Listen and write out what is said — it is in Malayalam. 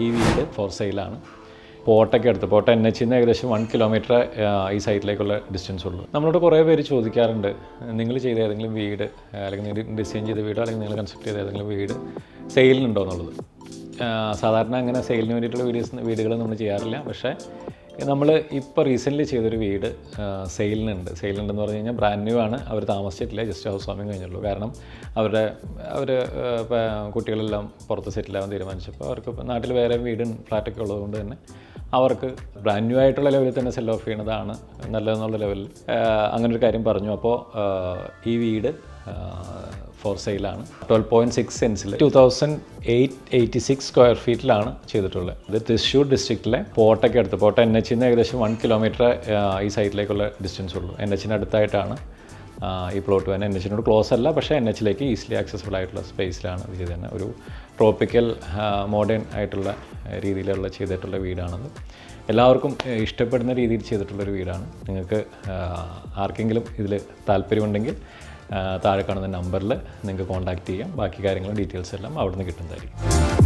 ഈ വീട് ഫോർ സെയിലാണ്. പോട്ടയ്ക്ക് അടുത്ത് പോട്ട NH നിന്ന് ഏകദേശം 1 കിലോമീറ്റർ ഈ സൈറ്റിലേക്കുള്ള ഡിസ്റ്റൻസ് ഉള്ളൂ. നമ്മളോട് കുറേ പേര് ചോദിക്കാറുണ്ട്, നിങ്ങൾ ചെയ്ത ഏതെങ്കിലും വീട് അല്ലെങ്കിൽ നിങ്ങൾ ഡിസൈൻ ചെയ്ത വീടോ അല്ലെങ്കിൽ നിങ്ങൾ കൺസ്ട്രക്ട് ചെയ്ത ഏതെങ്കിലും വീട് സെയിലിനുണ്ടോ എന്നുള്ളത്. സാധാരണ അങ്ങനെ സെയിലിന് വേണ്ടിയിട്ടുള്ള വീടുകൾ നമ്മൾ ചെയ്യാറില്ല. പക്ഷേ നമ്മൾ ഇപ്പോൾ റീസെൻ്റ്ലി ചെയ്തൊരു വീട് സെയിലിനുണ്ടെന്ന് പറഞ്ഞു കഴിഞ്ഞാൽ ബ്രാൻഡ് ന്യൂ ആണ്. അവർ താമസിച്ചിട്ടില്ല, ജസ്റ്റ് ഹൗസ് വാമിങ് കഴിഞ്ഞുള്ളൂ. കാരണം അവർ കുട്ടികളെല്ലാം പുറത്ത് സെറ്റിലാവാൻ തീരുമാനിച്ചപ്പോൾ അവർക്ക് നാട്ടിൽ വേറെ വീടും ഫ്ലാറ്റൊക്കെ ഉള്ളതുകൊണ്ട് തന്നെ അവർക്ക് ബ്രാൻഡ് ന്യൂ ആയിട്ടുള്ള ലെവലിൽ തന്നെ സെൽ ഓഫ് ചെയ്യണതാണ് നല്ലതെന്നുള്ള ലെവലിൽ അങ്ങനൊരു കാര്യം പറഞ്ഞു. അപ്പോൾ ഈ വീട് ഫോർ സെയിലാണ്. 12.6 സെൻസിൽ 2886 സ്ക്വയർ ഫീറ്റിലാണ് ചെയ്തിട്ടുള്ളത്. ഇത് തൃശ്ശൂർ ഡിസ്ട്രിക്റ്റിലെ പോട്ടയ്ക്ക് അടുത്ത് പോട്ട NH നിന്ന് ഏകദേശം 1 കിലോമീറ്റർ ഈ സൈറ്റിലേക്കുള്ള ഡിസ്റ്റൻസ് ഉള്ളൂ. NH-ന് അടുത്തായിട്ടാണ് ഈ പ്ലോട്ട് തന്നെ. NH-നോട് ക്ലോസ് അല്ല, പക്ഷേ NH-ലേക്ക് ഈസിലി ആക്സസിബിൾ ആയിട്ടുള്ള സ്പേസിലാണ് ഇത് ചെയ്തത്. ഒരു ട്രോപ്പിക്കൽ മോഡേൺ ആയിട്ടുള്ള രീതിയിലുള്ള ചെയ്തിട്ടുള്ള വീടാണത്. എല്ലാവർക്കും ഇഷ്ടപ്പെടുന്ന രീതിയിൽ ചെയ്തിട്ടുള്ളൊരു വീടാണ്. നിങ്ങൾക്ക് ആർക്കെങ്കിലും ഇതിൽ താല്പര്യമുണ്ടെങ്കിൽ താഴെ കാണുന്ന നമ്പറിൽ നിങ്ങൾക്ക് കോൺടാക്റ്റ് ചെയ്യാം. ബാക്കി കാര്യങ്ങളും ഡീറ്റെയിൽസ് എല്ലാം അവിടെ നിന്ന് കിട്ടുന്നതായിരിക്കും.